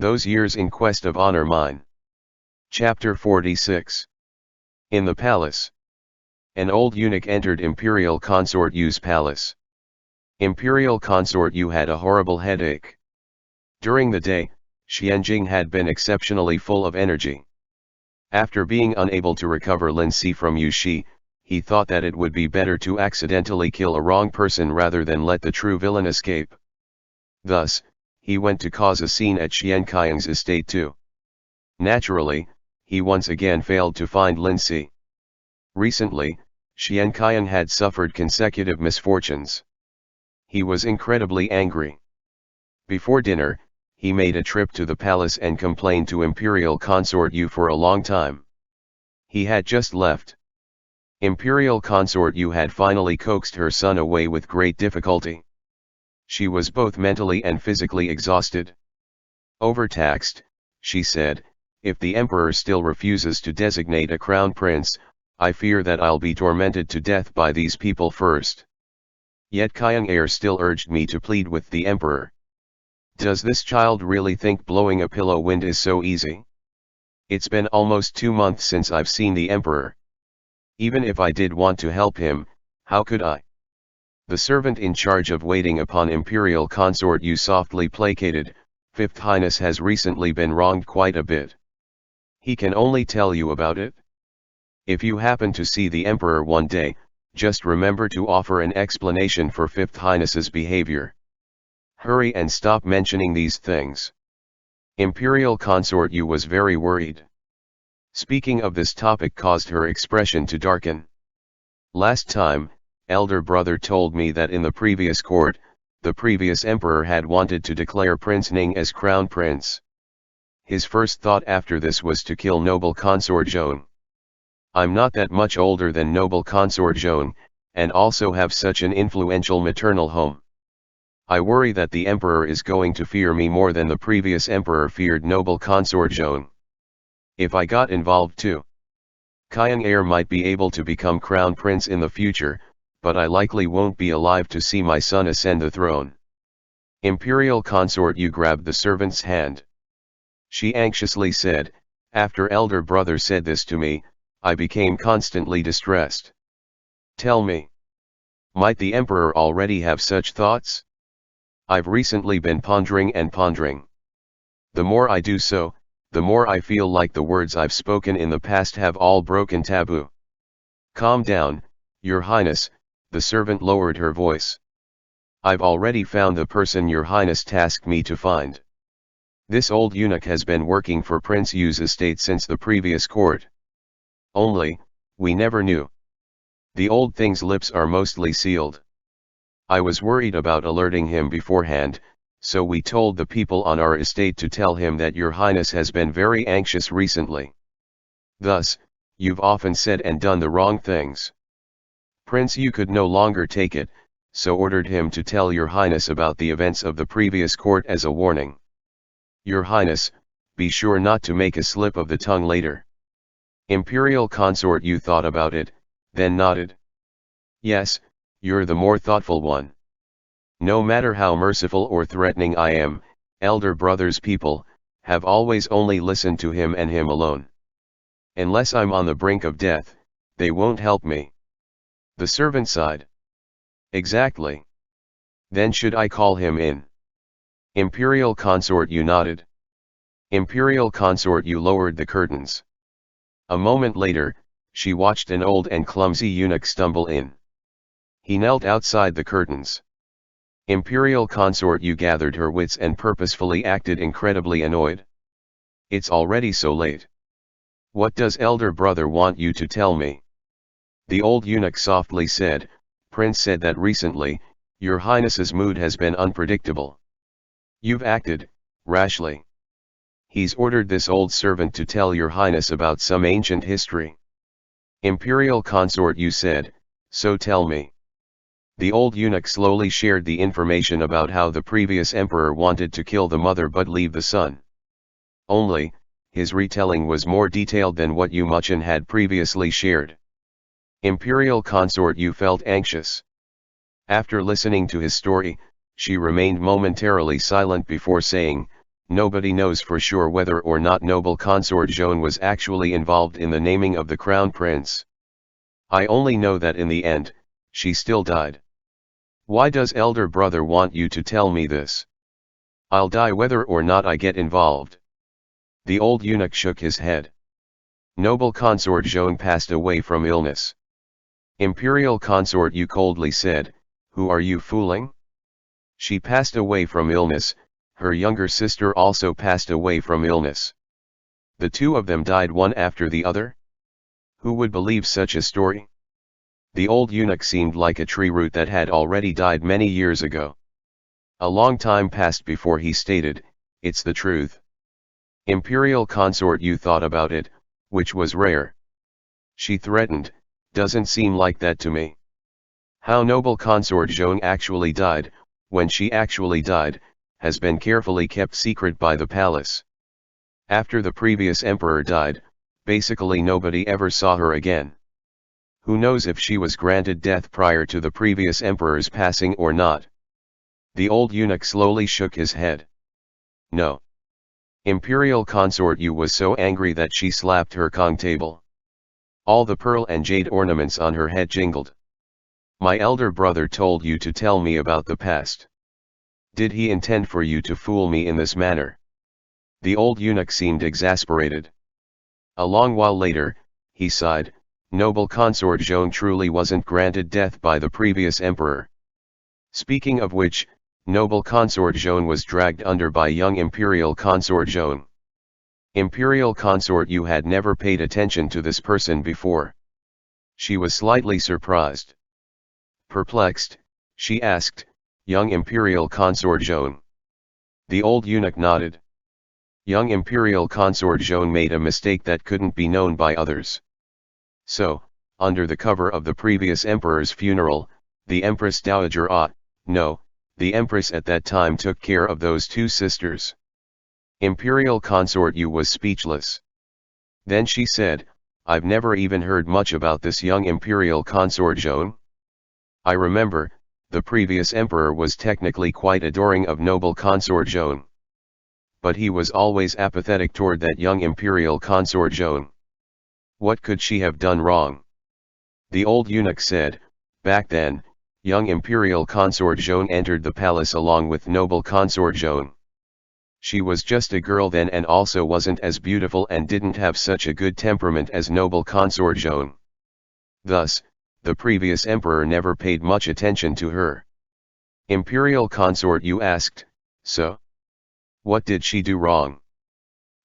Those years in quest of honor mine. Chapter 46. In the palace. An old eunuch entered Imperial Consort Yu's palace. Imperial Consort Yu had a horrible headache. During the day, Xianjing had been exceptionally full of energy. After being unable to recover Lin Si from Yu Shi, he thought that it would be better to accidentally kill a wrong person rather than let the true villain escape. Thus, he went to cause a scene at Xian Qiang's estate too. Naturally, he once again failed to find Lin Si. Recently, Xian Qiang had suffered consecutive misfortunes. He was incredibly angry. Before dinner, he made a trip to the palace and complained to Imperial Consort Yu for a long time. He had just left. Imperial Consort Yu had finally coaxed her son away with great difficulty. She was both mentally and physically exhausted. Overtaxed, she said, "If the emperor still refuses to designate a crown prince, I fear that I'll be tormented to death by these people first." Yet Qiang Heir still urged me to plead with the emperor. Does this child really think blowing a pillow wind is so easy? It's been almost 2 months since I've seen the emperor. Even if I did want to help him, how could I? The servant in charge of waiting upon Imperial Consort Yu softly placated, "Fifth Highness has recently been wronged quite a bit. He can only tell you about it. If you happen to see the emperor one day, just remember to offer an explanation for Fifth Highness's behavior. Hurry and stop mentioning these things." Imperial Consort Yu was very worried. Speaking of this topic caused her expression to darken. "Last time, elder brother told me that in the previous court, the previous emperor had wanted to declare Prince Ning as crown prince. His first thought after this was to kill noble consort Zhong. I'm not that much older than noble consort Zhong, and also have such an influential maternal home. I worry that the emperor is going to fear me more than the previous emperor feared noble consort Zhong. If I got involved too, Qiang Heir might be able to become crown prince in the future, but I likely won't be alive to see my son ascend the throne." Imperial Consort Yu grabbed the servant's hand. She anxiously said, "After elder brother said this to me, I became constantly distressed. Tell me, might the emperor already have such thoughts? I've recently been pondering and pondering. The more I do so, the more I feel like the words I've spoken in the past have all broken taboo." "Calm down, Your Highness," the servant lowered her voice. "I've already found the person Your Highness tasked me to find. This old eunuch has been working for Prince Yu's estate since the previous court. Only, we never knew. The old thing's lips are mostly sealed. I was worried about alerting him beforehand, so we told the people on our estate to tell him that Your Highness has been very anxious recently. Thus, you've often said and done the wrong things. Prince Yu could no longer take it, so ordered him to tell Your Highness about the events of the previous court as a warning. Your Highness, be sure not to make a slip of the tongue later." Imperial Consort Yu thought about it, then nodded. "Yes, you're the more thoughtful one. No matter how merciful or threatening I am, elder brother's people have always only listened to him and him alone. Unless I'm on the brink of death, they won't help me." The servant sighed. "Exactly. Then should I call him in?" Imperial Consort Yu nodded. Imperial Consort Yu lowered the curtains. A moment later, she watched an old and clumsy eunuch stumble in. He knelt outside the curtains. Imperial Consort Yu gathered her wits and purposefully acted incredibly annoyed. "It's already so late. What does elder brother want you to tell me?" The old eunuch softly said, "Prince said that recently, Your Highness's mood has been unpredictable. You've acted rashly. He's ordered this old servant to tell Your Highness about some ancient history." Imperial Consort Yu said, "So tell me." The old eunuch slowly shared the information about how the previous emperor wanted to kill the mother but leave the son. Only, his retelling was more detailed than what Yu Muchen had previously shared. Imperial Consort Yu felt anxious. After listening to his story, she remained momentarily silent before saying, nobody knows for sure whether or not noble consort Joan was actually involved in the naming of the crown prince. I only know that in the end, she still died. Why does elder brother want you to tell me this? I'll die whether or not I get involved. The old eunuch shook his head. Noble consort Joan passed away from illness. Imperial consort Yu coldly said, who are you fooling? She passed away from illness, her younger sister also passed away from illness. The two of them died one after the other? Who would believe such a story? The old eunuch seemed like a tree root that had already died many years ago. A long time passed before he stated, it's the truth. Imperial consort Yu thought about it, which was rare. She threatened, doesn't seem like that to me. How noble consort Joan actually died, when she actually died, has been carefully kept secret by the palace. After the previous emperor died, basically nobody ever saw her again. Who knows if she was granted death prior to the previous emperor's passing or not? The old eunuch slowly shook his head. No. Imperial consort Yu was so angry that she slapped her Kong table. All the pearl and jade ornaments on her head jingled. My elder brother told you to tell me about the past. Did he intend for you to fool me in this manner? The old eunuch seemed exasperated. A long while later, he sighed, noble consort Joan truly wasn't granted death by the previous emperor. Speaking of which, noble consort Joan was dragged under by young imperial consort Joan. Imperial consort Yu had never paid attention to this person before. She was slightly surprised. Perplexed, she asked, young imperial consort Joan. The old eunuch nodded. Young imperial consort Joan made a mistake that couldn't be known by others. So, under the cover of the previous emperor's funeral, the Empress Dowager the Empress at that time took care of those two sisters. Imperial consort Yu was speechless. Then she said, I've never even heard much about this young imperial consort Joan. I remember, the previous emperor was technically quite adoring of noble consort Joan. But he was always apathetic toward that young imperial consort Joan. What could she have done wrong? The old eunuch said, back then, young imperial consort Joan entered the palace along with noble consort Joan. She was just a girl then and also wasn't as beautiful and didn't have such a good temperament as noble consort Joan. Thus, the previous emperor never paid much attention to her. Imperial consort Yu asked, so? What did she do wrong?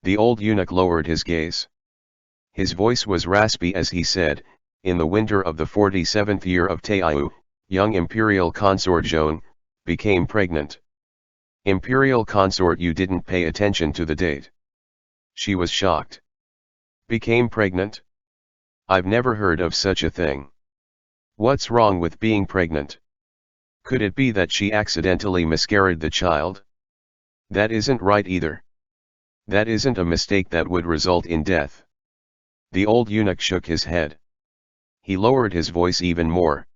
The old eunuch lowered his gaze. His voice was raspy as he said, in the winter of the 47th year of Taiyu, young imperial consort Joan became pregnant. Imperial consort Yu didn't pay attention to the date. She was shocked. Became pregnant? I've never heard of such a thing. What's wrong with being pregnant? Could it be that she accidentally miscarried the child? That isn't right either. That isn't a mistake that would result in death. The old eunuch shook his head. He lowered his voice even more.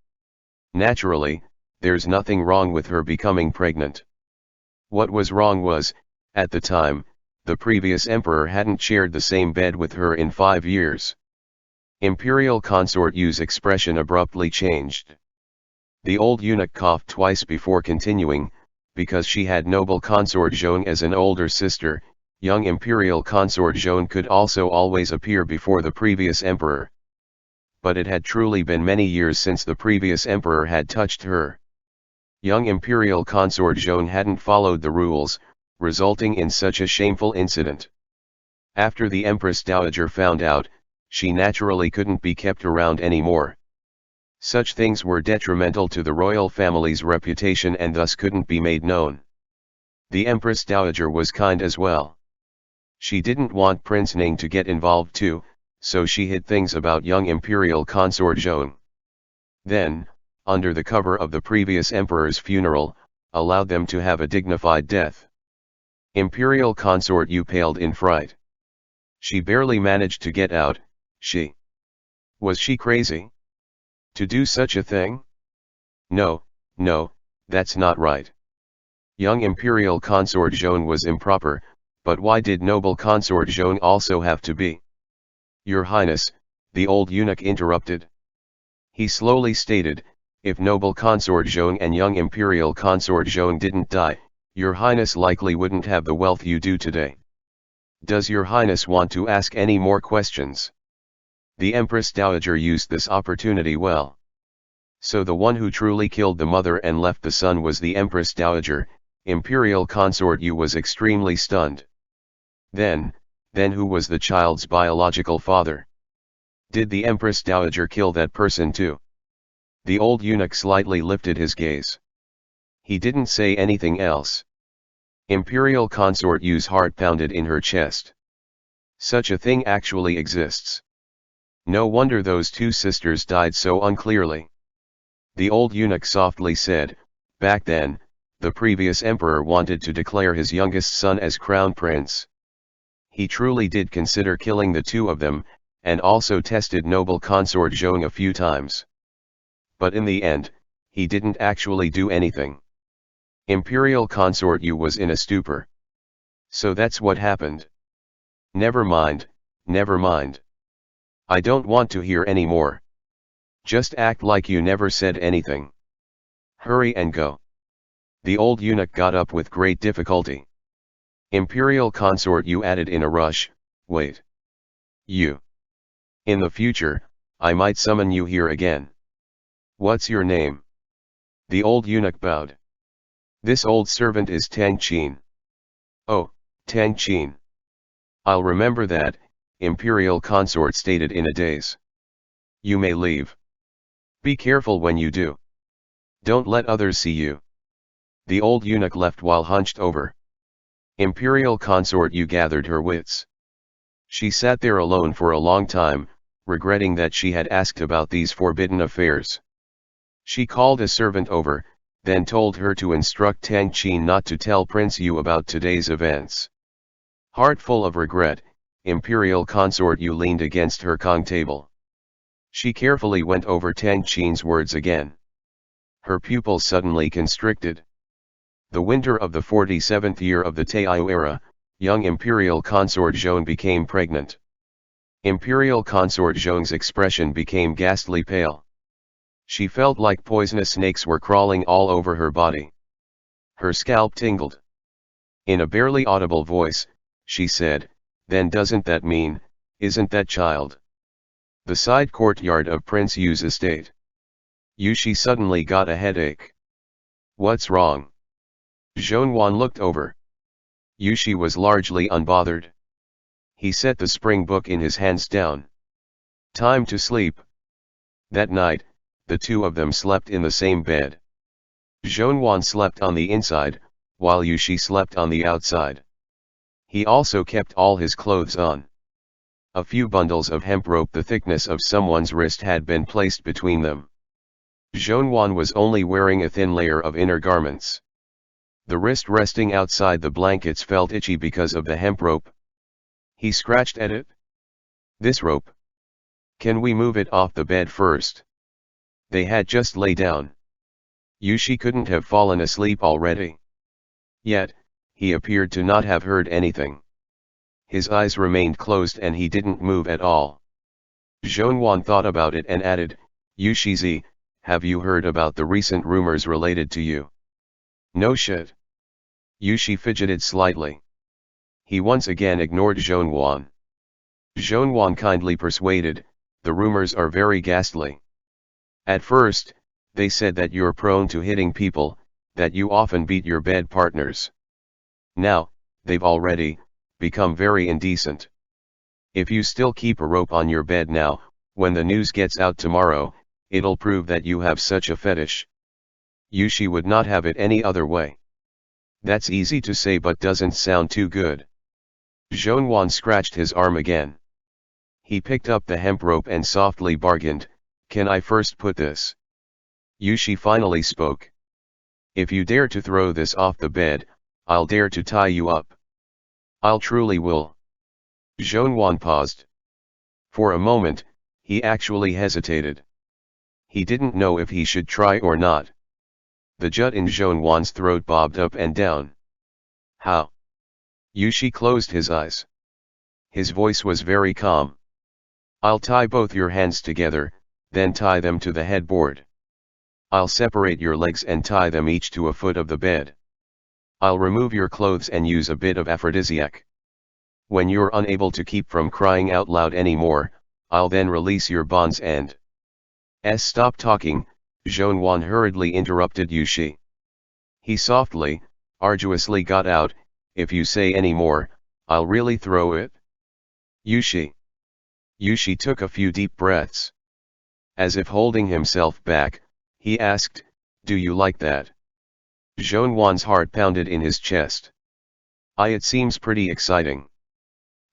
Naturally, there's nothing wrong with her becoming pregnant. What was wrong was, at the time, the previous emperor hadn't shared the same bed with her in 5 years. Imperial consort Yu's expression abruptly changed. The old eunuch coughed twice before continuing, because she had noble consort Joan as an older sister, young imperial consort Joan could also always appear before the previous emperor. But it had truly been many years since the previous emperor had touched her. Young imperial consort Joan hadn't followed the rules, resulting in such a shameful incident. After the Empress Dowager found out, she naturally couldn't be kept around anymore. Such things were detrimental to the royal family's reputation and thus couldn't be made known. The Empress Dowager was kind as well. She didn't want Prince Ning to get involved too, so she hid things about young imperial consort Joan. Then, under the cover of the previous emperor's funeral, allowed them to have a dignified death. Imperial consort Yu paled in fright. She barely managed to get out. Was she crazy? To do such a thing? No, that's not right. Young imperial consort Joan was improper, But why did noble consort Zhong also have to be? Your Highness, the old eunuch interrupted. He slowly stated, if noble consort Zhong and young imperial consort Zhong didn't die, your Highness likely wouldn't have the wealth you do today. Does your Highness want to ask any more questions? The Empress Dowager used this opportunity well. So the one who truly killed the mother and left the son was the Empress Dowager. Imperial consort Yu was extremely stunned. Then who was the child's biological father? Did the Empress Dowager kill that person too? The old eunuch slightly lifted his gaze. He didn't say anything else. Imperial consort Yu's heart pounded in her chest. Such a thing actually exists. No wonder those two sisters died so unclearly. The old eunuch softly said, back then, the previous emperor wanted to declare his youngest son as crown prince. He truly did consider killing the two of them, and also tested noble consort Zhong a few times. But in the end, he didn't actually do anything. Imperial consort Yu was in a stupor. So that's what happened. Never mind, never mind. I don't want to hear any more. Just act like you never said anything. Hurry and go. The old eunuch got up with great difficulty. Imperial consort Yu added in a rush, wait. You. In the future, I might summon you here again. What's your name? The old eunuch bowed. This old servant is Tang Qin. Oh, Tang Qin. I'll remember that, Imperial consort stated in a daze. You may leave. Be careful when you do. Don't let others see you. The old eunuch left while hunched over. Imperial consort Yu gathered her wits. She sat there alone for a long time, regretting that she had asked about these forbidden affairs. She called a servant over, then told her to instruct Tang Qin not to tell Prince Yu about today's events. Heart full of regret, Imperial consort Yu leaned against her Kong table. She carefully went over Tang Qin's words again. Her pupils suddenly constricted. The winter of the 47th year of the Taiyu era, young Imperial consort Zhong became pregnant. Imperial consort Zhong's expression became ghastly pale. She felt like poisonous snakes were crawling all over her body. Her scalp tingled. In a barely audible voice, she said, then doesn't that mean, isn't that child the side courtyard of Prince Yu's estate? She suddenly got a headache. What's wrong? Zhongwan looked over. She was largely unbothered. He set the spring book in his hands down. Time to sleep. That night, the two of them slept in the same bed. Zhongwan slept on the inside, while Yushi slept on the outside. He also kept all his clothes on. A few bundles of hemp rope the thickness of someone's wrist had been placed between them. Zhongwan was only wearing a thin layer of inner garments. The wrist resting outside the blankets felt itchy because of the hemp rope. He scratched at it. This rope. Can we move it off the bed first? They had just lay down. Yushi couldn't have fallen asleep already. Yet, he appeared to not have heard anything. His eyes remained closed and he didn't move at all. Zhongwan thought about it and added, Yushizi, have you heard about the recent rumors related to you? No shit. Yushi fidgeted slightly. He once again ignored Zhongwan. Zhongwan kindly persuaded, the rumors are very ghastly. At first, they said that you're prone to hitting people, that you often beat your bed partners. Now, they've already become very indecent. If you still keep a rope on your bed now, when the news gets out tomorrow, it'll prove that you have such a fetish. Yushi would not have it any other way. That's easy to say but doesn't sound too good. Zhongwan scratched his arm again. He picked up the hemp rope and softly bargained, can I first put this? Yushi finally spoke. If you dare to throw this off the bed, I'll dare to tie you up. I'll truly will. Zhongwan paused. For a moment, he actually hesitated. He didn't know if he should try or not. The jut in Zhongwan's throat bobbed up and down. How? Yushi closed his eyes. His voice was very calm. I'll tie both your hands together, then tie them to the headboard. I'll separate your legs and tie them each to a foot of the bed. I'll remove your clothes and use a bit of aphrodisiac. When you're unable to keep from crying out loud anymore, I'll then release your bonds and... Stop talking, Zhonwan hurriedly interrupted Yushi. He softly, arduously got out, if you say any more, I'll really throw it. Yushi. Yushi took a few deep breaths. As if holding himself back, he asked, do you like that? Zhonwan's heart pounded in his chest. It seems pretty exciting.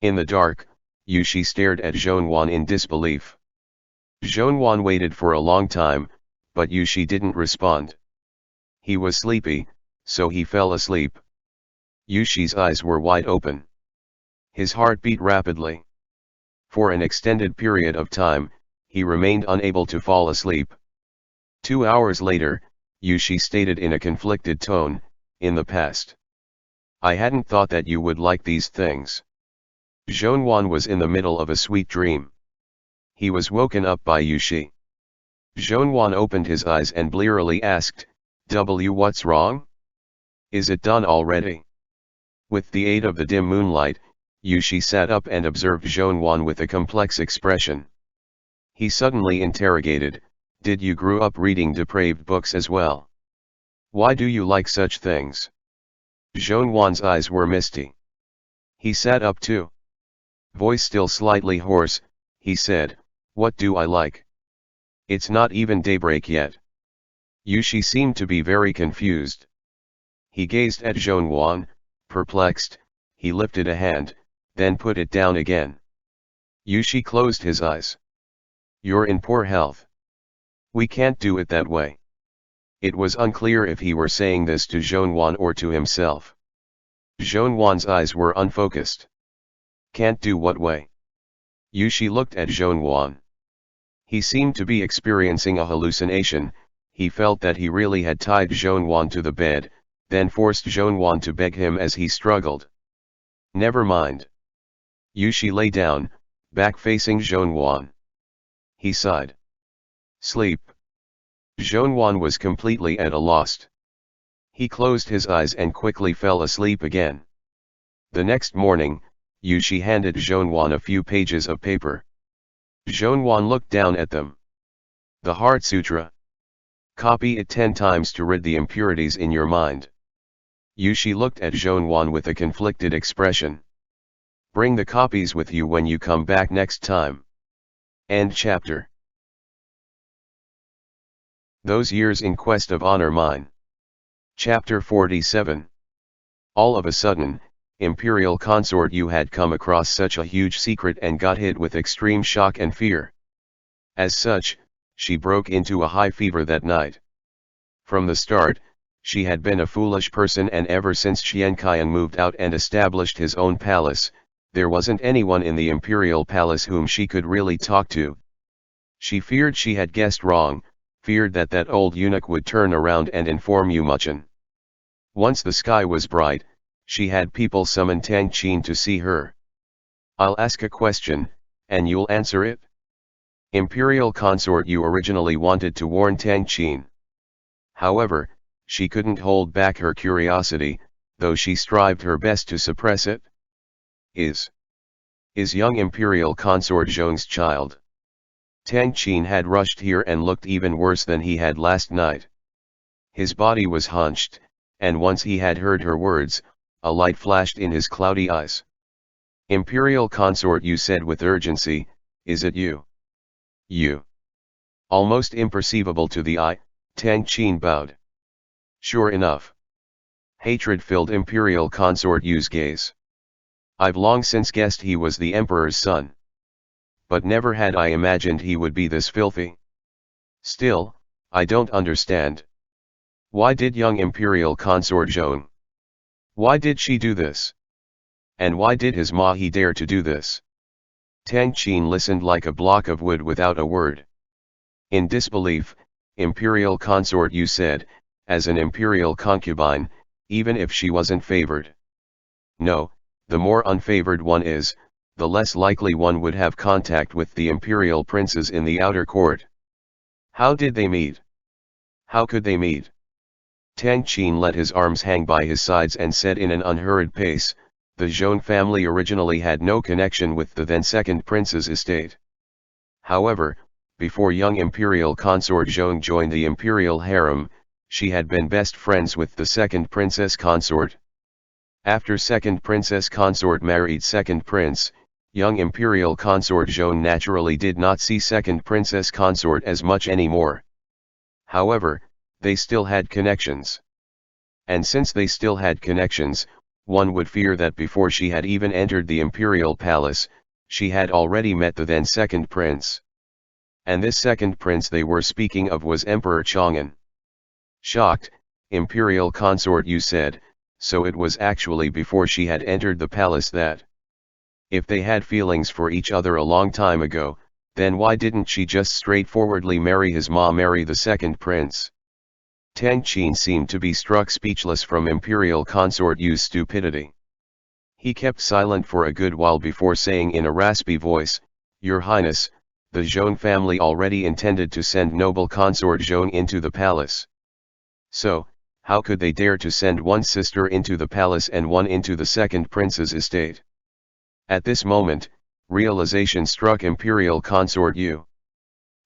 In the dark, Yushi stared at Zhonwan in disbelief. Zhonwan waited for a long time, but Yushi didn't respond. He was sleepy, so he fell asleep. Yushi's eyes were wide open. His heart beat rapidly. For an extended period of time, he remained unable to fall asleep. 2 hours later, Yushi stated in a conflicted tone, in the past. I hadn't thought that you would like these things. Zhonwan was in the middle of a sweet dream. He was woken up by Yushi. Zhonwan opened his eyes and blearily asked, what's wrong? Is it done already? With the aid of the dim moonlight, Yushi sat up and observed Zhonwan with a complex expression. He suddenly interrogated, did you grow up reading depraved books as well? Why do you like such things? Zhonwan's eyes were misty. He sat up too. Voice still slightly hoarse, he said, what do I like? It's not even daybreak yet. Yushi seemed to be very confused. He gazed at Zhonwan, perplexed. He lifted a hand, then put it down again. Yushi closed his eyes. You're in poor health. We can't do it that way. It was unclear if he were saying this to Zhonwan or to himself. Zhonwan's eyes were unfocused. Can't do what way? Yushi looked at Zhonwan. He seemed to be experiencing a hallucination. He felt that he really had tied Zhonwan to the bed, then forced Zhonwan to beg him as he struggled. Never mind. Yushi lay down, back facing Zhonwan. He sighed. Sleep. Zhonwan was completely at a loss. He closed his eyes and quickly fell asleep again. The next morning, Yushi handed Zhonwan a few pages of paper. Zhonwan looked down at them. The Heart Sutra. Copy it 10 times to rid the impurities in your mind. Yushi looked at Zhonwan with a conflicted expression. Bring the copies with you when you come back next time. End chapter. Those Years in Quest of Honor Mine. Chapter 47. All of a sudden, Imperial Consort Yu had come across such a huge secret and got hit with extreme shock and fear. As such, she broke into a high fever that night. From the start, she had been a foolish person, and ever since Xianqian moved out and established his own palace, there wasn't anyone in the Imperial Palace whom she could really talk to. She feared she had guessed wrong, feared that that old eunuch would turn around and inform Yu-Muchin. Once the sky was bright, she had people summon Tang Qin to see her. I'll ask a question, and you'll answer it? Imperial Consort Yu originally wanted to warn Tang Qin. However, she couldn't hold back her curiosity, though she strived her best to suppress it. Is young Imperial Consort Zhong's child? Tang Qin had rushed here and looked even worse than he had last night. His body was hunched, and once he had heard her words, a light flashed in his cloudy eyes. Imperial Consort Yu said with urgency, is it you? You. Almost imperceivable to the eye, Tang Qin bowed. Sure enough. Hatred filled Imperial Consort Yu's gaze. I've long since guessed he was the Emperor's son. But never had I imagined he would be this filthy. Still, I don't understand. Why did young Imperial Consort Zhong? Why did she do this? And why did his Mahi dare to do this? Tang Qin listened like a block of wood without a word. In disbelief, Imperial Consort Yu said, as an imperial concubine, even if she wasn't favored. No, the more unfavored one is, the less likely one would have contact with the imperial princes in the outer court. How did they meet? How could they meet? Tang Qin let his arms hang by his sides and said in an unhurried pace, the Zhong family originally had no connection with the then second prince's estate. However, before young imperial consort Zhong joined the imperial harem, she had been best friends with the second princess consort. After second princess consort married second prince, young imperial consort Zhong naturally did not see second princess consort as much anymore. However, they still had connections. And since they still had connections, one would fear that before she had even entered the imperial palace, she had already met the then second prince. And this second prince they were speaking of was Emperor Chang'an. Shocked, imperial consort Yu said, so it was actually before she had entered the palace that. If they had feelings for each other a long time ago, then why didn't she just straightforwardly marry his mom, marry the second prince? Tang Qin seemed to be struck speechless from imperial consort Yu's stupidity. He kept silent for a good while before saying in a raspy voice, Your Highness, the Zhong family already intended to send noble consort Zhong into the palace. So, how could they dare to send one sister into the palace and one into the second prince's estate? At this moment, realization struck imperial consort Yu.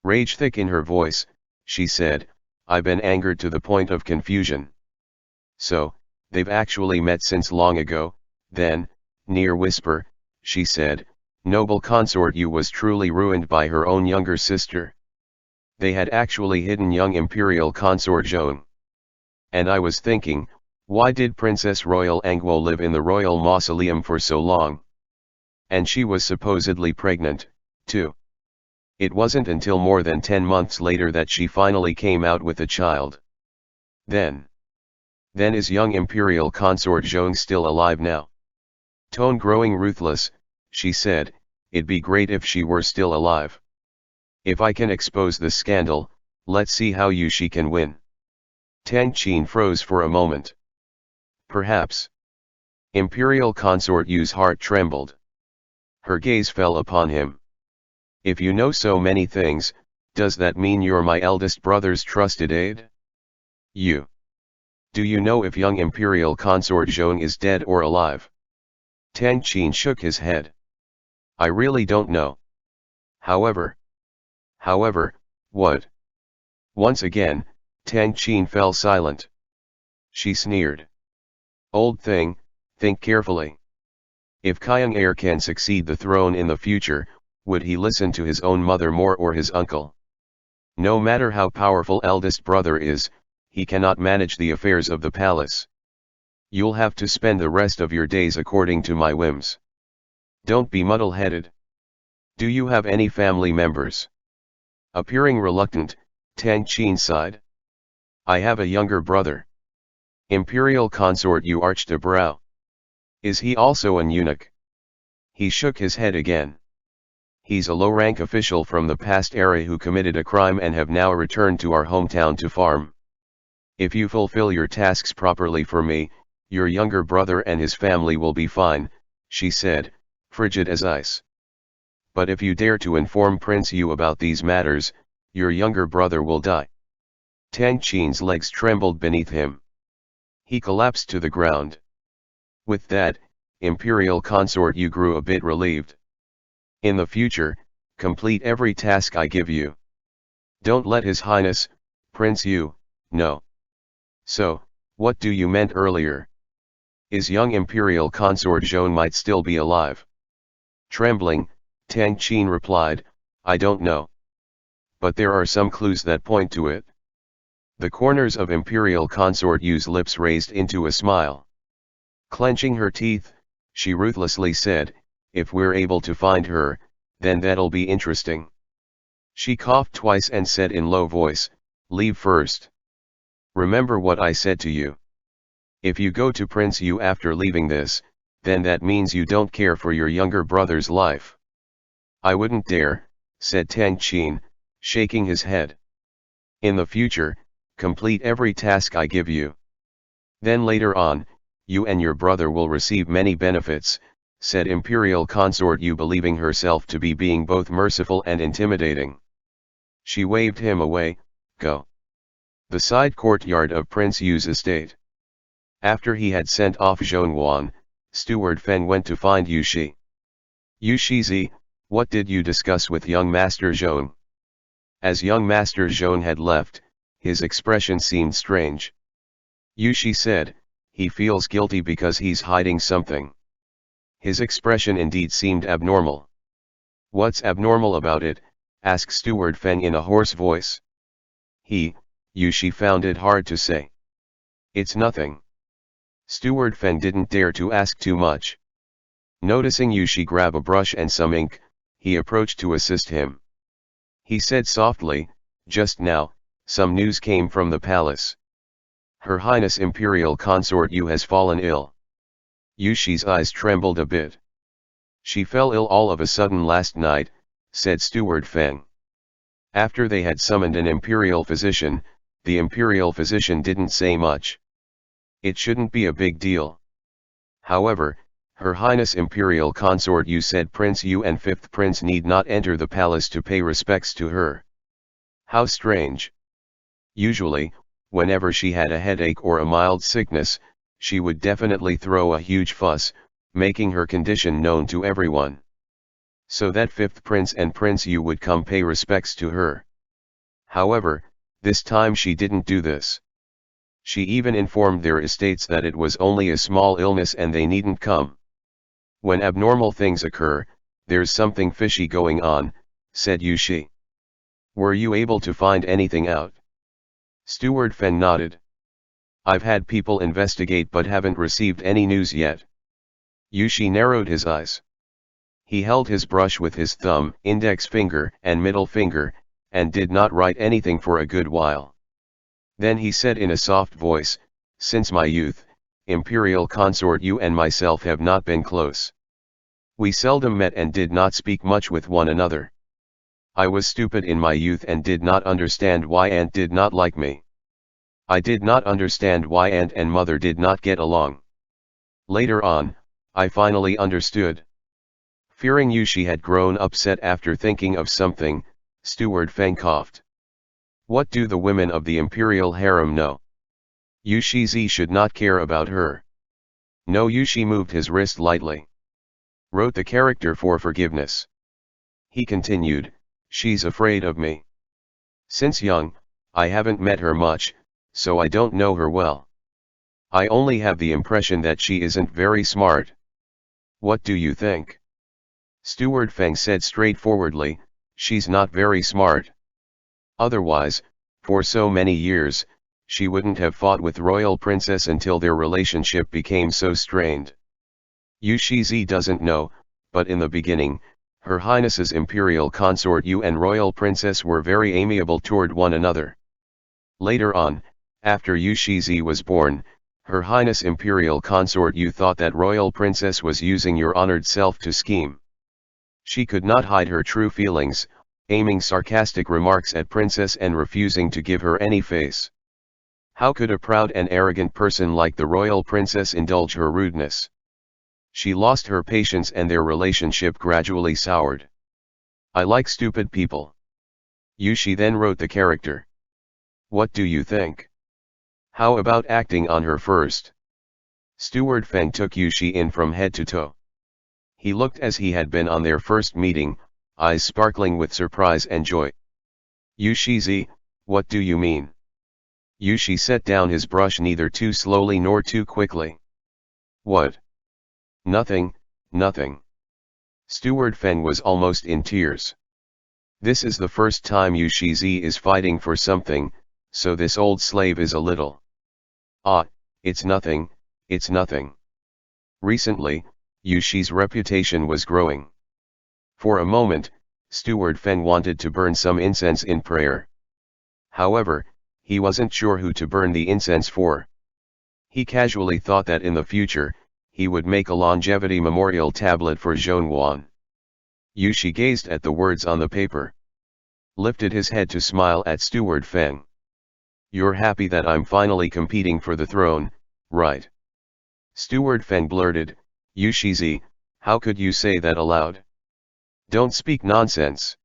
Rage thick in her voice, she said, I've been angered to the point of confusion. So, they've actually met since long ago, then, near whisper, she said, noble consort Yu was truly ruined by her own younger sister. They had actually hidden young imperial consort Zhong. And I was thinking, why did Princess Royal Angguo live in the royal mausoleum for so long? And she was supposedly pregnant, too. It wasn't until more than 10 months later that she finally came out with a child. Then is young imperial consort Zhong still alive now? Tone growing ruthless, she said, it'd be great if she were still alive. If I can expose this scandal, let's see how she can win. Tang Qin froze for a moment. Perhaps. Imperial consort Yu's heart trembled. Her gaze fell upon him. If you know so many things, does that mean you're my eldest brother's trusted aide? You. Do you know if young imperial consort Zhong is dead or alive? Tang Qin shook his head. I really don't know. However, what? Once again, Tang Qin fell silent. She sneered. Old thing, think carefully. If Kyung-er can succeed the throne in the future, would he listen to his own mother more or his uncle? No matter how powerful eldest brother is, he cannot manage the affairs of the palace. You'll have to spend the rest of your days according to my whims. Don't be muddle-headed. Do you have any family members? Appearing reluctant, Tang Qin sighed. I have a younger brother. Imperial consort Yu arched a brow. Is he also an eunuch? He shook his head again. He's a low-rank official from the past era who committed a crime and have now returned to our hometown to farm. If you fulfill your tasks properly for me, your younger brother and his family will be fine, she said, frigid as ice. But if you dare to inform Prince Yu about these matters, your younger brother will die. Tang Qin's legs trembled beneath him. He collapsed to the ground. With that, Imperial consort Yu grew a bit relieved. In the future, complete every task I give you. Don't let His Highness, Prince Yu, know. So, what do you meant earlier? Is young Imperial consort Zhong might still be alive? Trembling, Tang Qin replied, I don't know. But there are some clues that point to it. The corners of Imperial consort Yu's lips raised into a smile. Clenching her teeth, she ruthlessly said, if we're able to find her, then that'll be interesting. She coughed twice and said in low voice, leave first. Remember what I said to you. If you go to Prince Yu after leaving this, then that means you don't care for your younger brother's life. I wouldn't dare, said Tang Qin, shaking his head. In the future, complete every task I give you. Then later on, you and your brother will receive many benefits, said Imperial Consort Yu, believing herself to be being both merciful and intimidating. She waved him away. Go. The side courtyard of Prince Yu's estate. After he had sent off Zhongwan, Steward Feng went to find Yu Shi. Yu Shizi, what did you discuss with young Master Zhong? As young Master Zhong had left, his expression seemed strange. Yu Shi said, he feels guilty because he's hiding something. His expression indeed seemed abnormal. What's abnormal about it? Asked Steward Feng in a hoarse voice. Yu Shi found it hard to say. It's nothing. Steward Feng didn't dare to ask too much. Noticing Yu Shi grab a brush and some ink, he approached to assist him. He said softly, just now, some news came from the palace. Her Highness Imperial Consort Yu has fallen ill. Yu Shi's eyes trembled a bit. She fell ill all of a sudden last night, said Steward Feng. After they had summoned an imperial physician, the imperial physician didn't say much. It shouldn't be a big deal. However, Her Highness Imperial Consort Yu said Prince Yu and Fifth Prince need not enter the palace to pay respects to her. How strange. Usually, whenever she had a headache or a mild sickness, she would definitely throw a huge fuss, making her condition known to everyone. So that Fifth Prince and Prince Yu would come pay respects to her. However, this time she didn't do this. She even informed their estates that it was only a small illness and they needn't come. When abnormal things occur, there's something fishy going on, said Yu Shi. Were you able to find anything out? Steward Feng nodded. I've had people investigate but haven't received any news yet. Yu Shi narrowed his eyes. He held his brush with his thumb, index finger, and middle finger, and did not write anything for a good while. Then he said in a soft voice, since my youth, Imperial Consort Yu and myself have not been close. We seldom met and did not speak much with one another. I was stupid in my youth and did not understand why aunt did not like me. I did not understand why aunt and mother did not get along. Later on, I finally understood. Fearing Yu Shi had grown upset after thinking of something, Steward Feng coughed. What do the women of the imperial harem know? Yu Shizi should not care about her. No. Yu Shi moved his wrist lightly. Wrote the character for forgiveness. He continued, she's afraid of me. Since young, I haven't met her much, so I don't know her well. I only have the impression that she isn't very smart. What do you think? Steward Feng said straightforwardly, she's not very smart. Otherwise, for so many years, she wouldn't have fought with Royal Princess until their relationship became so strained. Yu Shizi doesn't know, but in the beginning, Her Highness's Imperial Consort Yu and Royal Princess were very amiable toward one another. Later on, after Yu Shizi was born, Her Highness Imperial Consort Yu thought that Royal Princess was using your honored self to scheme. She could not hide her true feelings, aiming sarcastic remarks at Princess and refusing to give her any face. How could a proud and arrogant person like the Royal Princess indulge her rudeness? She lost her patience and their relationship gradually soured. I like stupid people. Yu Shi then wrote the character. What do you think? How about acting on her first? Steward Feng took Yu Shi in from head to toe. He looked as he had been on their first meeting, eyes sparkling with surprise and joy. Yu Shizi, what do you mean? Yu Shi set down his brush neither too slowly nor too quickly. What? Nothing, nothing. Steward Feng was almost in tears. This is the first time Yu Shizi is fighting for something, so this old slave is a little. Ah, it's nothing, it's nothing. Recently, Yu Shi's reputation was growing. For a moment, Steward Feng wanted to burn some incense in prayer. However, he wasn't sure who to burn the incense for. He casually thought that in the future, he would make a longevity memorial tablet for Zhongwan. Yu Shi gazed at the words on the paper. Lifted his head to smile at Steward Feng. You're happy that I'm finally competing for the throne, right? Steward Feng blurted, Yu Shizi, How could you say that aloud? Don't speak nonsense.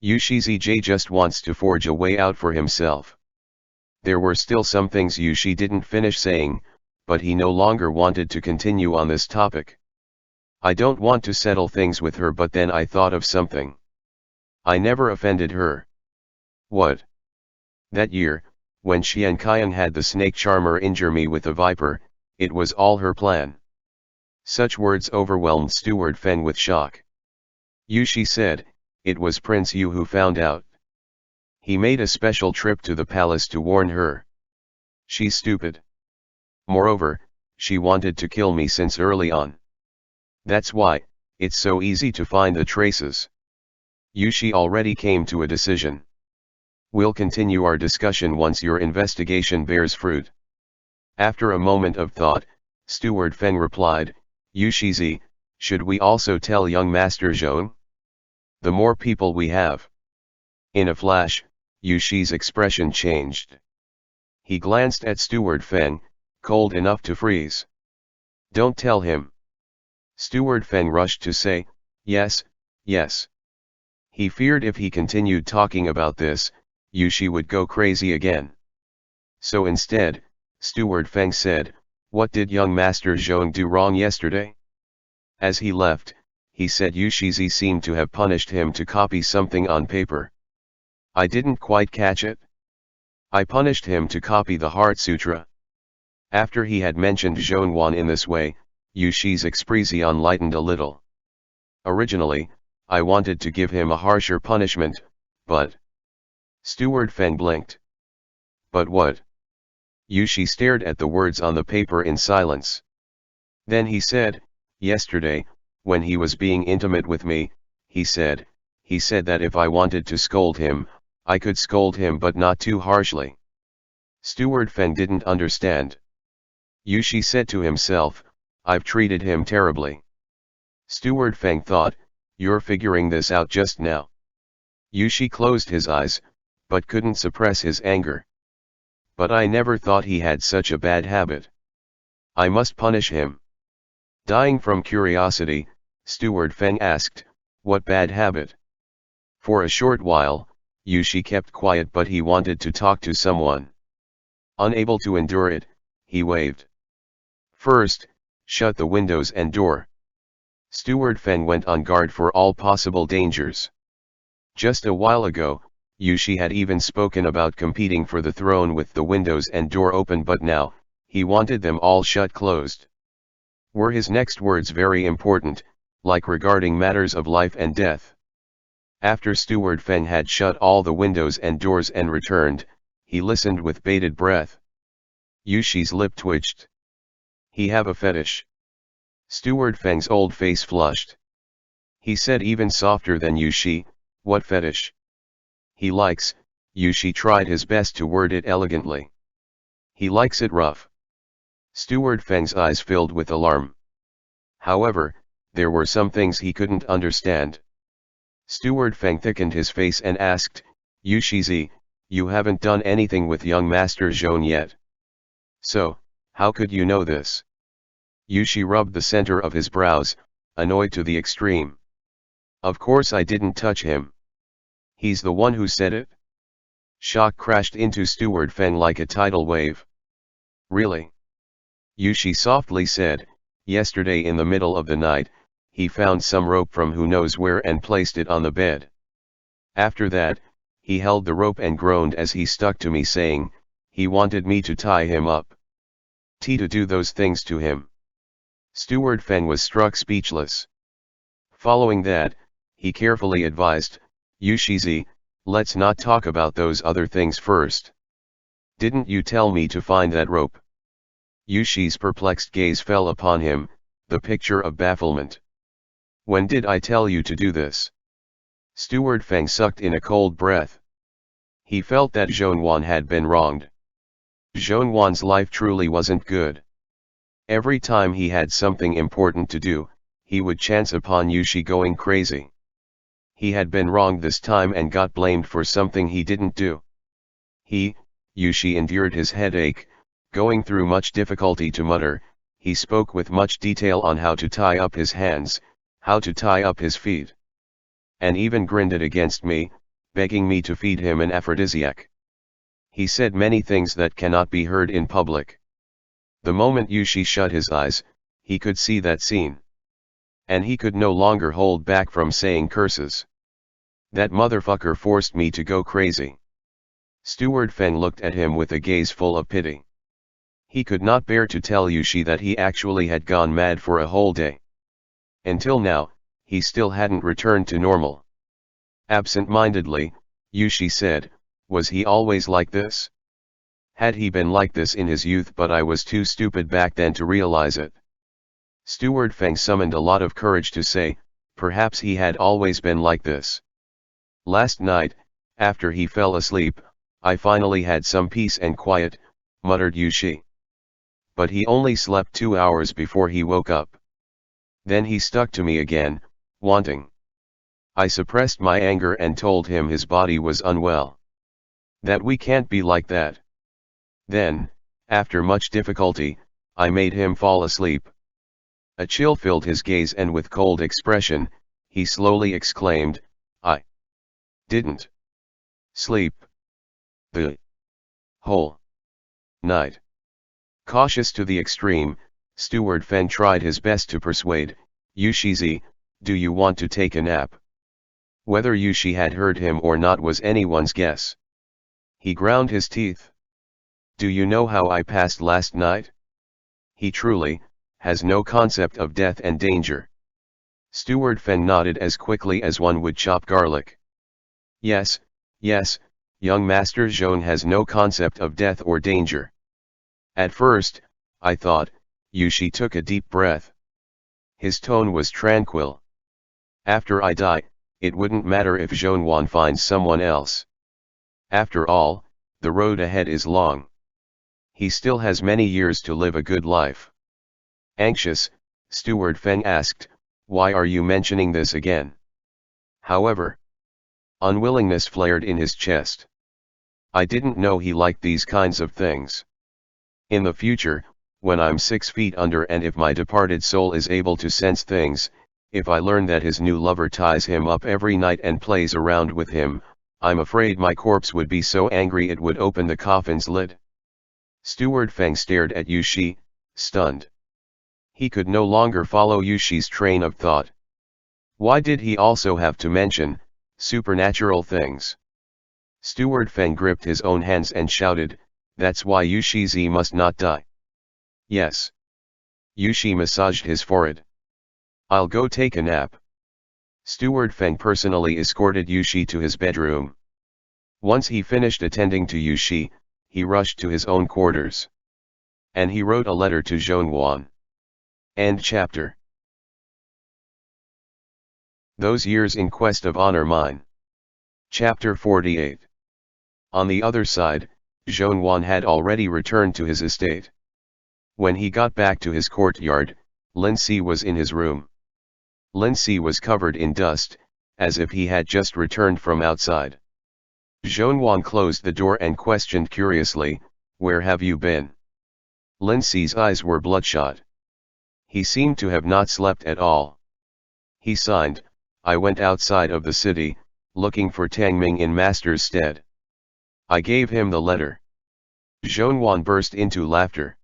Yushizj just wants to forge a way out for himself. There were still some things Yushi didn't finish saying, but he no longer wanted to continue on this topic. I don't want to settle things with her, but then I thought of something. I never offended her. What? That year, when she and Kyan had the snake charmer injure me with a viper, it was all her plan. Such words overwhelmed Steward Feng with shock. Yushi said, it was Prince Yu who found out. He made a special trip to the palace to warn her. She's stupid. Moreover, she wanted to kill me since early on. That's why, it's so easy to find the traces. Yushi already came to a decision. We'll continue our discussion once your investigation bears fruit. After a moment of thought, Steward Feng replied, Yushizi, should we also tell young Master Zhong? The more people we have. In a flash, Yushi's expression changed. He glanced at Steward Feng, cold enough to freeze. Don't tell him. Steward Feng rushed to say, yes, yes. He feared if he continued talking about this, Yushi would go crazy again. So instead, Steward Feng said, what did young Master Zhong do wrong yesterday? As he left, he said Yushizi seemed to have punished him to copy something on paper. I didn't quite catch it. I punished him to copy the Heart Sutra. After he had mentioned Zhongwan in this way, Yushi's expression lightened a little. Originally, I wanted to give him a harsher punishment, but... Steward Feng blinked. But what? Yushi stared at the words on the paper in silence. Then he said, yesterday, when he was being intimate with me, he said that if I wanted to scold him, I could scold him but not too harshly. Steward Feng didn't understand. Yushi said to himself, I've treated him terribly. Steward Feng thought, you're figuring this out just now. Yushi closed his eyes, but couldn't suppress his anger. But I never thought he had such a bad habit. I must punish him. Dying from curiosity, Steward Feng asked, what bad habit? For a short while, Yushi kept quiet, but he wanted to talk to someone. Unable to endure it, he waved. First, shut the windows and door. Steward Feng went on guard for all possible dangers. Just a while ago, Yushi had even spoken about competing for the throne with the windows and door open, but now, he wanted them all shut closed. Were his next words very important, like regarding matters of life and death? After Steward Feng had shut all the windows and doors and returned, he listened with bated breath. Yushi's lip twitched. He have a fetish. Steward Feng's old face flushed. He said even softer than Yushi, what fetish? He likes, Yushi tried his best to word it elegantly. He likes it rough. Steward Feng's eyes filled with alarm. However, there were some things he couldn't understand. Steward Feng thickened his face and asked, Yushizi, you haven't done anything with young Master Zhong yet. So, how could you know this? Yushi rubbed the center of his brows, annoyed to the extreme. Of course I didn't touch him. He's the one who said it? Shock crashed into Steward Feng like a tidal wave. Really? Yushi softly said, yesterday in the middle of the night, he found some rope from who knows where and placed it on the bed. After that, he held the rope and groaned as he stuck to me, saying, he wanted me to tie him up. To do those things to him. Steward Feng was struck speechless. Following that, he carefully advised, Yushizi, let's not talk about those other things first. Didn't you tell me to find that rope? Yushi's perplexed gaze fell upon him, the picture of bafflement. When did I tell you to do this? Steward Feng sucked in a cold breath. He felt that Zhongwan had been wronged. Zhongwan's life truly wasn't good. Every time he had something important to do, he would chance upon Yushi going crazy. He had been wronged this time and got blamed for something he didn't do. Yushi endured his headache, going through much difficulty to mutter, he spoke with much detail on how to tie up his hands, how to tie up his feet. And even grinned it against me, begging me to feed him an aphrodisiac. He said many things that cannot be heard in public. The moment Yushi shut his eyes, he could see that scene. And he could no longer hold back from saying curses. That motherfucker forced me to go crazy. Steward Feng looked at him with a gaze full of pity. He could not bear to tell Yushi that he actually had gone mad for a whole day. Until now, he still hadn't returned to normal. Absent-mindedly, Yushi said, "Was he always like this? Had he been like this in his youth, but I was too stupid back then to realize it?" Steward Feng summoned a lot of courage to say, "Perhaps he had always been like this. Last night, after he fell asleep, I finally had some peace and quiet," muttered Yushi. "But he only slept 2 hours before he woke up. Then he stuck to me again, wanting. I suppressed my anger and told him his body was unwell. That we can't be like that. Then, after much difficulty, I made him fall asleep." A chill filled his gaze, and with cold expression, he slowly exclaimed, "I didn't sleep the whole night." Cautious to the extreme, Steward Feng tried his best to persuade, "Yushizi, do you want to take a nap?" Whether Yushi had heard him or not was anyone's guess. He ground his teeth. "Do you know how I passed last night?" He truly has no concept of death and danger. Steward Feng nodded as quickly as one would chop garlic. Yes, young Master Zhong has no concept of death or danger. At first, I thought." Yushi took a deep breath. His tone was tranquil. "After I die, it wouldn't matter if Zhongwan finds someone else. After all, the road ahead is long. He still has many years to live a good life." Anxious, Steward Feng asked, "Why are you mentioning this again?" However, unwillingness flared in his chest. "I didn't know he liked these kinds of things. In the future, when I'm 6 feet under, and if my departed soul is able to sense things, if I learn that his new lover ties him up every night and plays around with him, I'm afraid my corpse would be so angry it would open the coffin's lid." Steward Feng stared at Yushi, stunned. He could no longer follow Yushi's train of thought. Why did he also have to mention supernatural things? Steward Feng gripped his own hands and shouted, "That's why Yushizi must not die." "Yes." Yushi massaged his forehead. "I'll go take a nap." Steward Feng personally escorted Yushi to his bedroom. Once he finished attending to Yushi, he rushed to his own quarters. And he wrote a letter to Zhongwan. End chapter. Those Years in Quest of Honor Mine. Chapter 48. On the other side, Zhongwan had already returned to his estate. When he got back to his courtyard, Lindsay was in his room. Lindsay was covered in dust, as if he had just returned from outside. Zhongwan closed the door and questioned curiously, "Where have you been?" Lindsay's eyes were bloodshot. He seemed to have not slept at all. He signed, "I went outside of the city, looking for Tangming in master's stead. I gave him the letter." Zhongwan burst into laughter.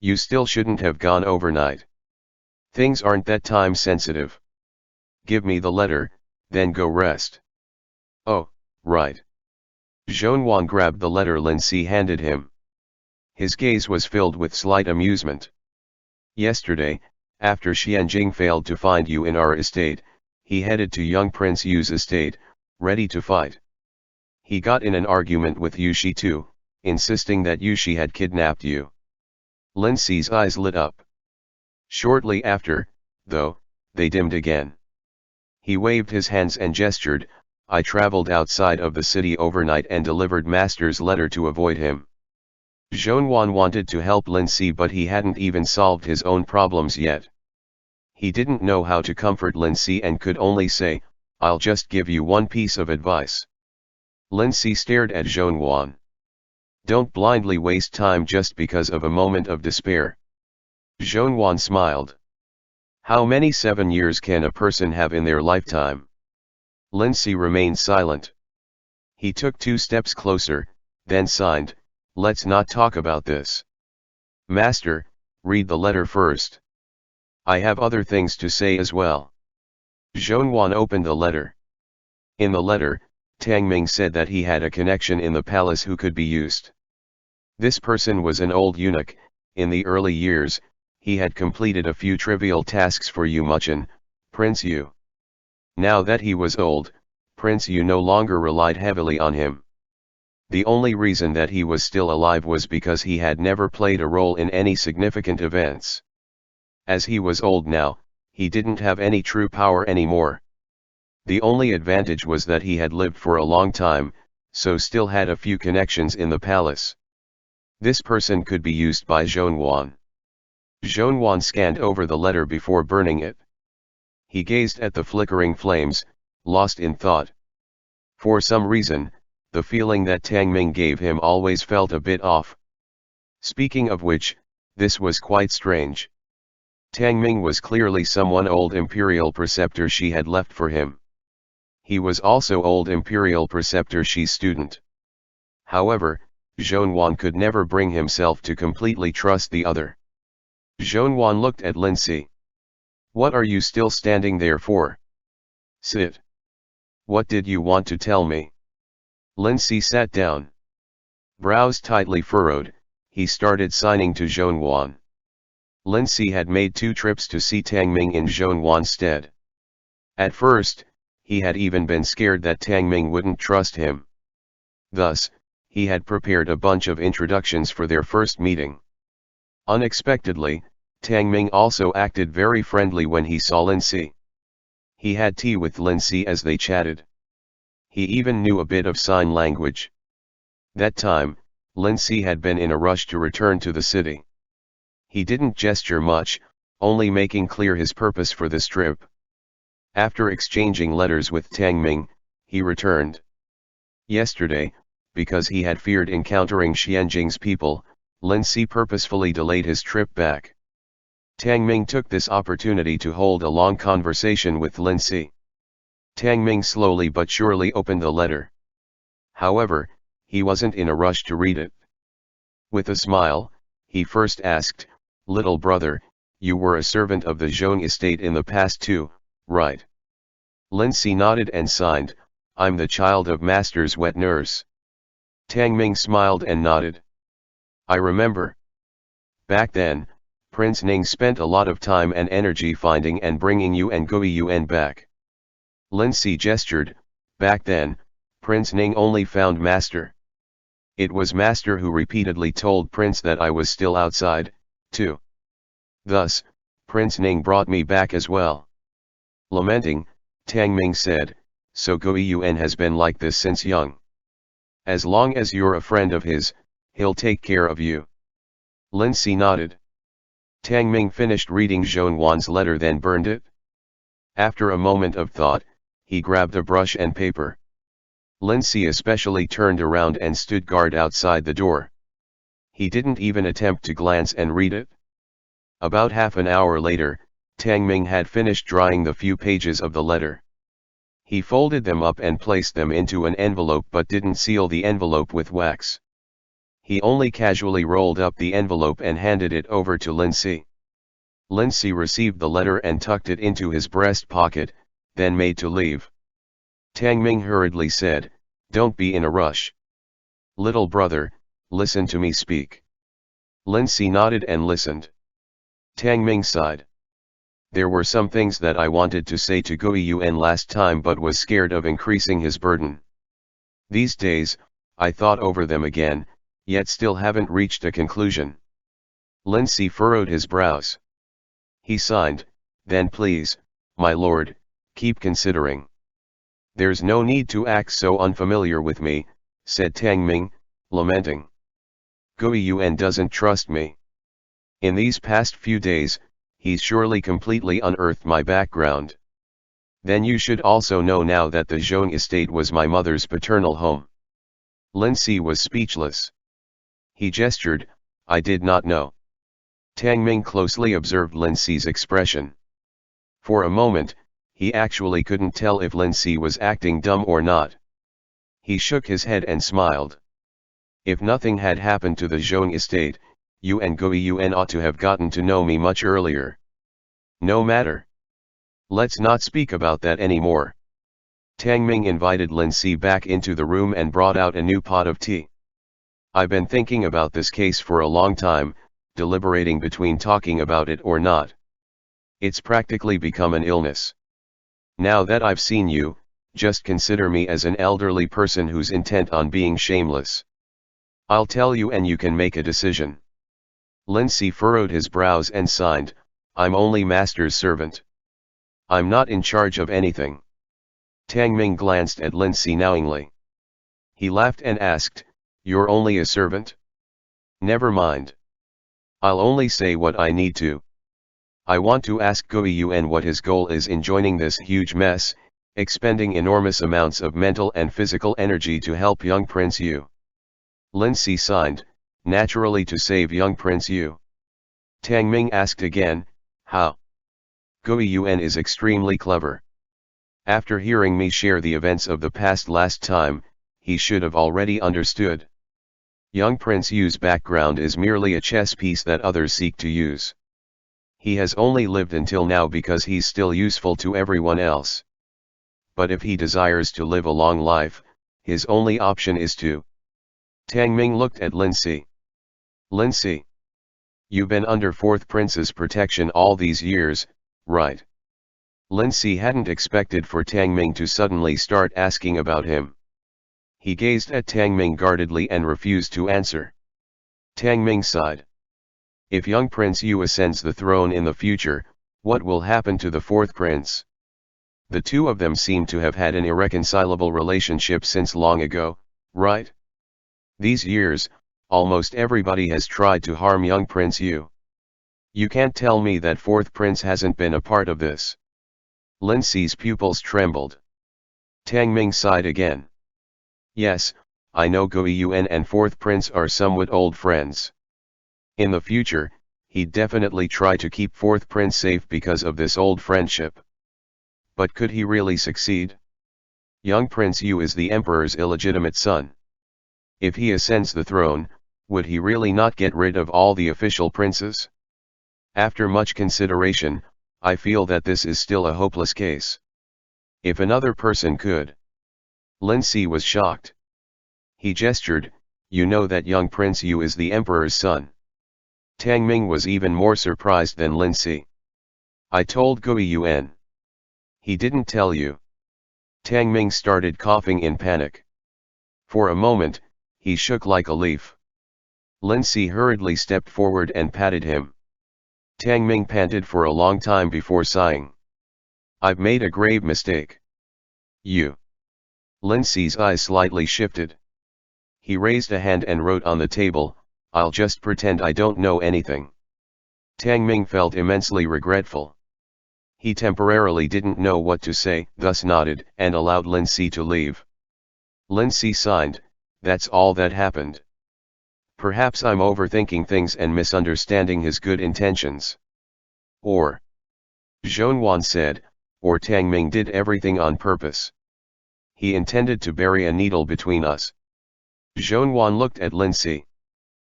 "You still shouldn't have gone overnight. Things aren't that time sensitive. Give me the letter, then go rest." "Oh, right." Zhongwan grabbed the letter Lindsay handed him. His gaze was filled with slight amusement. "Yesterday, after Xianjing failed to find you in our estate, he headed to young Prince Yu's estate, ready to fight. He got in an argument with Yushi too, insisting that Yushi had kidnapped you." Lindsay's eyes lit up. Shortly after, though, they dimmed again. He waved his hands and gestured, "I traveled outside of the city overnight and delivered master's letter to avoid him." Zhongwan wanted to help Lindsay, but he hadn't even solved his own problems yet. He didn't know how to comfort Lindsay and could only say, "I'll just give you one piece of advice." Lindsay stared at Zhongwan. "Don't blindly waste time just because of a moment of despair. Zhongyuan smiled. How many 7 years can a person have in their lifetime? Lindsay remained silent. He took 2 steps closer, then signed, let's not talk about this. Master, read the letter first. I have other things to say as well. Zhongyuan opened the letter. In the letter, Tang Ming said that he had a connection in the palace who could be used. This person was an old eunuch. In the early years, he had completed a few trivial tasks for Yu Muchin, Prince Yu. Now that he was old, Prince Yu no longer relied heavily on him. The only reason that he was still alive was because he had never played a role in any significant events. As he was old now, he didn't have any true power anymore. The only advantage was that he had lived for a long time, so still had a few connections in the palace. This person could be used by Zhongyuan. Zhongyuan scanned over the letter before burning it. He gazed at the flickering flames, lost in thought. For some reason, the feeling that Tang Ming gave him always felt a bit off. Speaking of which, this was quite strange. Tang Ming was clearly someone old Imperial preceptor she had left for him. He was also old Imperial preceptor she's student. However, Zhongyuan could never bring himself to completely trust the other. Zhongyuan looked at Lindsay. What are you still standing there for? Sit. What did you want to tell me? Lindsay sat down. Brows tightly furrowed, he started signing to Zhongyuan. Lindsay had made 2 trips to see Tang Ming in Zhongyuan's stead. At first, he had even been scared that Tang Ming wouldn't trust him. Thus, he had prepared a bunch of introductions for their first meeting. Unexpectedly, Tang Ming also acted very friendly when he saw Lindsay. He had tea with Lindsay as they chatted. He even knew a bit of sign language. That time, Lindsay had been in a rush to return to the city. He didn't gesture much, only making clear his purpose for this trip. After exchanging letters with Tang Ming, he returned. Yesterday, because he had feared encountering Xianjing's people, Lindsay purposefully delayed his trip back. Tang Ming took this opportunity to hold a long conversation with Lindsay. Tang Ming slowly but surely opened the letter. However, he wasn't in a rush to read it. With a smile, he first asked, "Little brother, you were a servant of the Zhong estate in the past too, right?" Lindsay nodded and signed, "I'm the child of Master's wet nurse." Tang Ming smiled and nodded. "I remember. Back then, Prince Ning spent a lot of time and energy finding and bringing you and Gui Yuan back." Lindsay gestured, "Back then, Prince Ning only found Master. It was Master who repeatedly told Prince that I was still outside, too. Thus, Prince Ning brought me back as well." Lamenting, Tang Ming said, "So Gui Yuan has been like this since young. As long as you're a friend of his, he'll take care of you." Lindsay nodded. Tang Ming finished reading Zhongyuan's letter, then burned it. After a moment of thought, he grabbed a brush and paper. Lindsay especially turned around and stood guard outside the door. He didn't even attempt to glance and read it. About half an hour later, Tang Ming had finished drawing the few pages of the letter. He folded them up and placed them into an envelope but didn't seal the envelope with wax. He only casually rolled up the envelope and handed it over to Lindsay. Lindsay received the letter and tucked it into his breast pocket, then made to leave. Tang Ming hurriedly said, "Don't be in a rush. Little brother, listen to me speak." Lindsay nodded and listened. Tang Ming sighed. "There were some things that I wanted to say to Gui Yuan last time but was scared of increasing his burden. These days, I thought over them again, yet still haven't reached a conclusion." Lindsay furrowed his brows. He signed, "Then please, my lord, keep considering." "There's no need to act so unfamiliar with me," said Tang Ming, lamenting. "Gui Yuan doesn't trust me. In these past few days, he's surely completely unearthed my background. Then you should also know now that the Zhong estate was my mother's paternal home." Lindsay was speechless. He gestured, "I did not know." Tang Ming closely observed Lin Si's expression. For a moment, he actually couldn't tell if Lin Si was acting dumb or not. He shook his head and smiled. If nothing had happened to the Zhong estate, you and Gui Yuan ought to have gotten to know me much earlier. No matter. Let's not speak about that anymore. Tang Ming invited Lin Si back into the room and brought out a new pot of tea. I've been thinking about this case for a long time, deliberating between talking about it or not. It's practically become an illness. Now that I've seen you, just consider me as an elderly person who's intent on being shameless. I'll tell you and you can make a decision. Lin Si furrowed his brows and signed, I'm only master's servant. I'm not in charge of anything. Tang Ming glanced at Lin Si knowingly. He laughed and asked, You're only a servant? Never mind. I'll only say what I need to. I want to ask Gui Yuan what his goal is in joining this huge mess, expending enormous amounts of mental and physical energy to help young Prince Yu. Lin Si signed, naturally to save young Prince Yu. Tang Ming asked again, how? Gui Yuan is extremely clever. After hearing me share the events of the past last time, he should have already understood. Young Prince Yu's background is merely a chess piece that others seek to use. He has only lived until now because he's still useful to everyone else. But if he desires to live a long life, his only option is to. Tang Ming looked at Lin Si. Lin Si. You've been under Fourth Prince's protection all these years, right? Lin Si hadn't expected for Tang Ming to suddenly start asking about him. He gazed at Tang Ming guardedly and refused to answer. Tang Ming sighed. If young Prince Yu ascends the throne in the future, what will happen to the Fourth Prince? The two of them seem to have had an irreconcilable relationship since long ago, right? These years, almost everybody has tried to harm young Prince Yu. You can't tell me that Fourth Prince hasn't been a part of this. Lin Si's pupils trembled. Tang Ming sighed again. Yes, I know Gui Yuan and Fourth Prince are somewhat old friends. In the future, he'd definitely try to keep Fourth Prince safe because of this old friendship. But could he really succeed? Young Prince Yu is the Emperor's illegitimate son. If he ascends the throne, would he really not get rid of all the official princes? After much consideration, I feel that this is still a hopeless case. If another person could. Lin Si was shocked. He gestured, you know that young Prince Yu is the Emperor's son. Tang Ming was even more surprised than Lin Si. I told Gui Yuan. He didn't tell you. Tang Ming started coughing in panic. For a moment, he shook like a leaf. Lin Si hurriedly stepped forward and patted him. Tang Ming panted for a long time before sighing. I've made a grave mistake. You. Lin Si's eyes slightly shifted. He raised a hand and wrote on the table, I'll just pretend I don't know anything. Tang Ming felt immensely regretful. He temporarily didn't know what to say, thus nodded and allowed Lin Si to leave. Lin Si signed, that's all that happened. Perhaps I'm overthinking things and misunderstanding his good intentions. Or. Zhongyuan said, or Tang Ming did everything on purpose. He intended to bury a needle between us. Zhongyuan looked at Lin Si.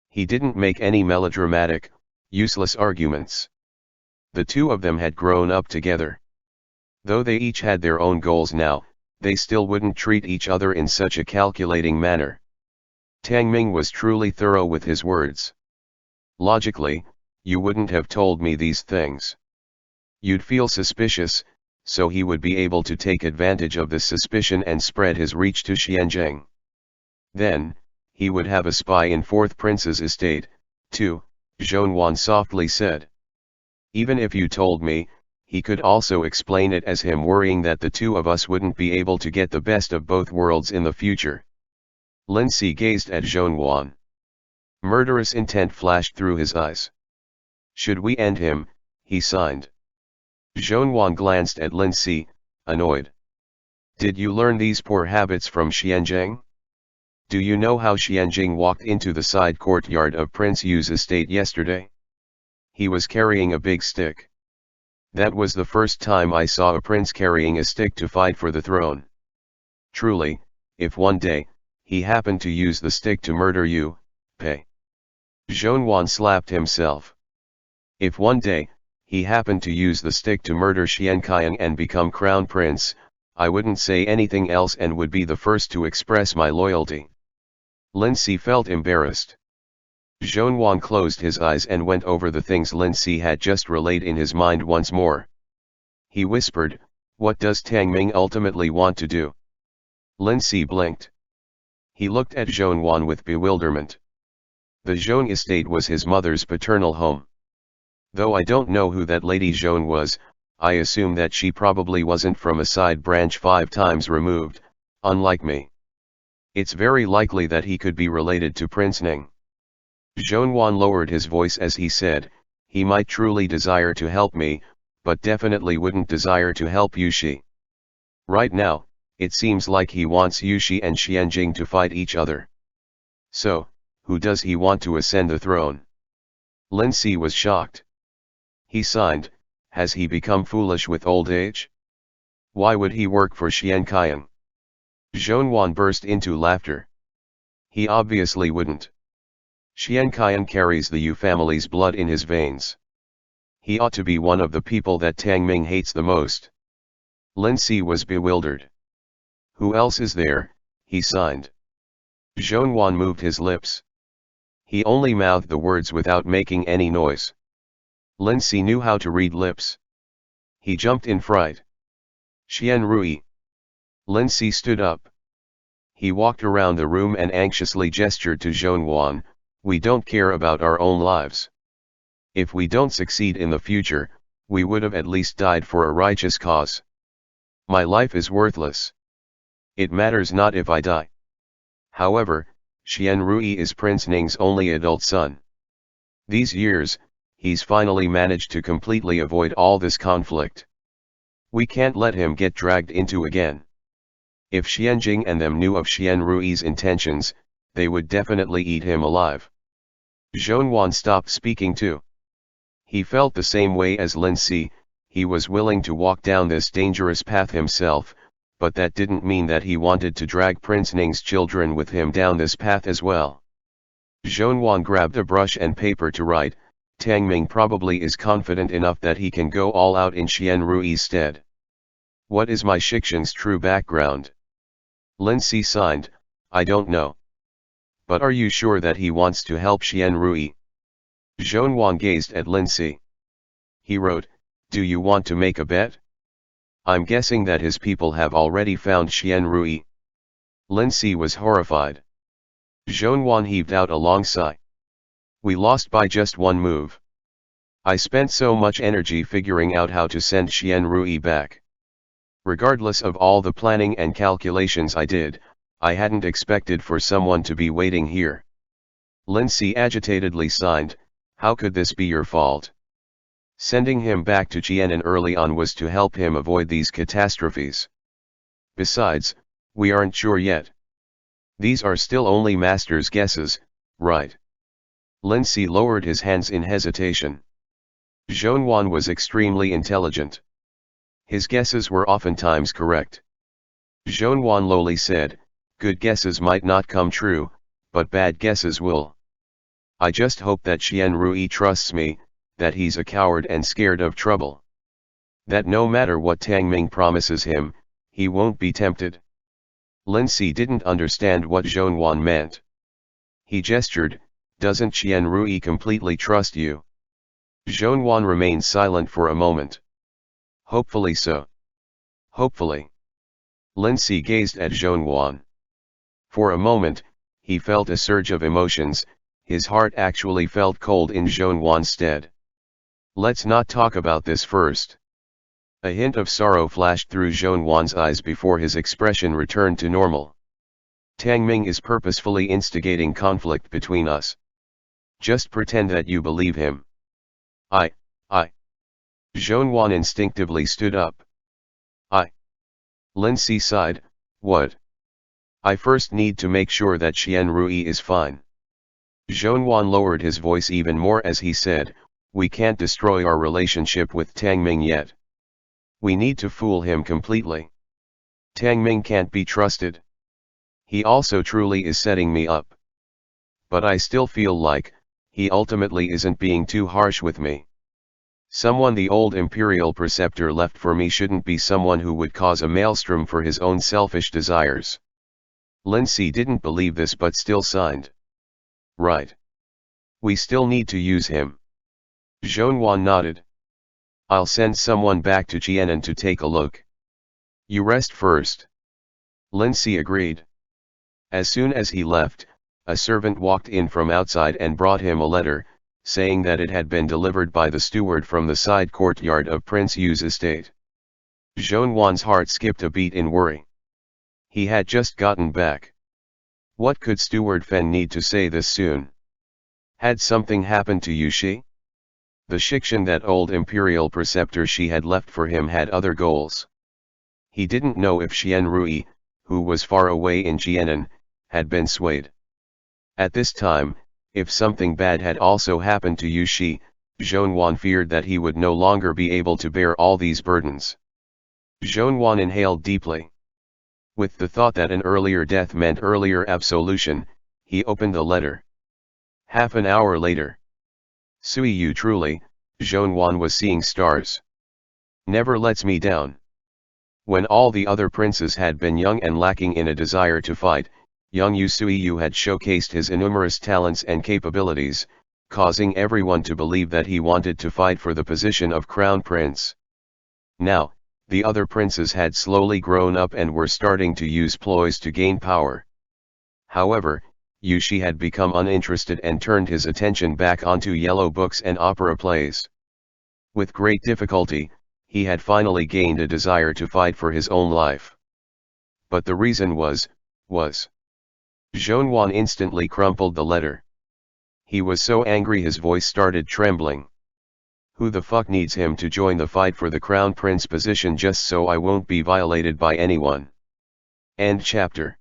He didn't make any melodramatic, useless arguments. The two of them had grown up together. Though they each had their own goals now, they still wouldn't treat each other in such a calculating manner. Tang Ming was truly thorough with his words. Logically, you wouldn't have told me these things. You'd feel suspicious, so he would be able to take advantage of this suspicion and spread his reach to Xianzheng. Then, he would have a spy in Fourth Prince's estate, too, Zhongyuan softly said. Even if you told me, he could also explain it as him worrying that the two of us wouldn't be able to get the best of both worlds in the future. Lin Si gazed at Zhongyuan. Murderous intent flashed through his eyes. Should we end him? He signed. Zhongyuan glanced at Lin Si, annoyed. Did you learn these poor habits from Xianzheng? Do you know how Xianzheng walked into the side courtyard of Prince Yu's estate yesterday? He was carrying a big stick. That was the first time I saw a prince carrying a stick to fight for the throne. Truly, if one day, he happened to use the stick to murder you, pay. Zhongyuan slapped himself. If one day, he happened to use the stick to murder Xianqiang and become crown prince, I wouldn't say anything else and would be the first to express my loyalty. Lin Si felt embarrassed. Zhongyuan closed his eyes and went over the things Lin Si had just relayed in his mind once more. He whispered, "What does Tang Ming ultimately want to do?" Lin Si blinked. He looked at Zhongyuan with bewilderment. The Zhong estate was his mother's paternal home. Though I don't know who that Lady Zhong was, I assume that she probably wasn't from a side branch 5 times removed, unlike me. It's very likely that he could be related to Prince Ning. Zhongyuan lowered his voice as he said, "He might truly desire to help me, but definitely wouldn't desire to help Yuxi. Right now, it seems like he wants Yuxi and Xianjing to fight each other. So, who does he want to ascend the throne?" Lin Si was shocked. He signed, "Has he become foolish with old age? Why would he work for Xianqiang?" Zhongyuan burst into laughter. He obviously wouldn't. Xianqiang carries the Yu family's blood in his veins. He ought to be one of the people that Tang Ming hates the most. Lin Si was bewildered. "Who else is there?" he signed. Zhongyuan moved his lips. He only mouthed the words without making any noise. Lin Si knew how to read lips. He jumped in fright. "Xian Rui." Lin Si stood up. He walked around the room and anxiously gestured to Zhongyuan, "We don't care about our own lives. If we don't succeed in the future, we would have at least died for a righteous cause. My life is worthless. It matters not if I die." However, Xian Rui is Prince Ning's only adult son. These years, he's finally managed to completely avoid all this conflict. We can't let him get dragged into again. If Xianjing and them knew of Xian Rui's intentions, they would definitely eat him alive. Zhongyuan stopped speaking too. He felt the same way as Lin Si. He was willing to walk down this dangerous path himself, but that didn't mean that he wanted to drag Prince Ning's children with him down this path as well. Zhongyuan grabbed a brush and paper to write, "Tang Ming probably is confident enough that he can go all out in Xian Rui's stead. What is my Shixin's true background?" Lin Si signed, "I don't know. But are you sure that he wants to help Xian Rui?" Zhongyuan gazed at Lin Si. He wrote, "Do you want to make a bet? I'm guessing that his people have already found Xian Rui." Lin Si was horrified. Zhongyuan heaved out a long sigh. "We lost by just one move. I spent so much energy figuring out how to send Xian Rui back. Regardless of all the planning and calculations I did, I hadn't expected for someone to be waiting here." Lin Si agitatedly signed, "How could this be your fault? Sending him back to Jianan early on was to help him avoid these catastrophes. Besides, we aren't sure yet. These are still only master's guesses, right?" Lin Si lowered his hands in hesitation. Zhongyuan was extremely intelligent. His guesses were oftentimes correct. Zhongyuan lowly said, "Good guesses might not come true, but bad guesses will. I just hope that Xian Rui trusts me, that he's a coward and scared of trouble. That no matter what Tang Ming promises him, he won't be tempted." Lin Si didn't understand what Zhongyuan meant. He gestured, "Doesn't Xian Rui completely trust you?" Zhongyuan remained silent for a moment. "Hopefully so. Hopefully." Lin Si gazed at Zhongyuan. For a moment, he felt a surge of emotions. His heart actually felt cold in Zhongyuan's stead. "Let's not talk about this first." A hint of sorrow flashed through Zhongyuan's eyes before his expression returned to normal. "Tang Ming is purposefully instigating conflict between us. Just pretend that you believe him." I. Zhongyuan instinctively stood up. "I." Lin Si sighed, "What?" "I first need to make sure that Xian Rui is fine." Zhongyuan lowered his voice even more as he said, we can't destroy our relationship with Tang Ming yet. We need to fool him completely. Tang Ming can't be trusted. He also truly is setting me up. But I still feel like, he ultimately isn't being too harsh with me. Someone the old Imperial preceptor left for me shouldn't be someone who would cause a maelstrom for his own selfish desires. Lindsay didn't believe this but still signed. Right. We still need to use him. Zhongyuan nodded. I'll send someone back to Jianan to take a look. You rest first. Lindsay agreed. As soon as he left, a servant walked in from outside and brought him a letter, saying that it had been delivered by the steward from the side courtyard of Prince Yu's estate. Zhongyuan's heart skipped a beat in worry. He had just gotten back. What could Steward Fen need to say this soon? Had something happened to Yushi? The Shikshan, that old Imperial preceptor she had left for him, had other goals. He didn't know if Xian Rui, who was far away in Jianan, had been swayed. At this time, if something bad had also happened to Yushi, Zhongyuan feared that he would no longer be able to bear all these burdens. Zhongyuan inhaled deeply. With the thought that an earlier death meant earlier absolution, he opened the letter. Half an hour later. Sui Yu, truly, Zhongyuan was seeing stars. Never lets me down. When all the other princes had been young and lacking in a desire to fight, young Yu Sui Yu had showcased his innumerous talents and capabilities, causing everyone to believe that he wanted to fight for the position of crown prince. Now, the other princes had slowly grown up and were starting to use ploys to gain power. However, Yushi had become uninterested and turned his attention back onto yellow books and opera plays. With great difficulty, he had finally gained a desire to fight for his own life. But the reason was. Zhongyuan instantly crumpled the letter. He was so angry his voice started trembling. Who the fuck needs him to join the fight for the crown prince position just so I won't be violated by anyone? End chapter.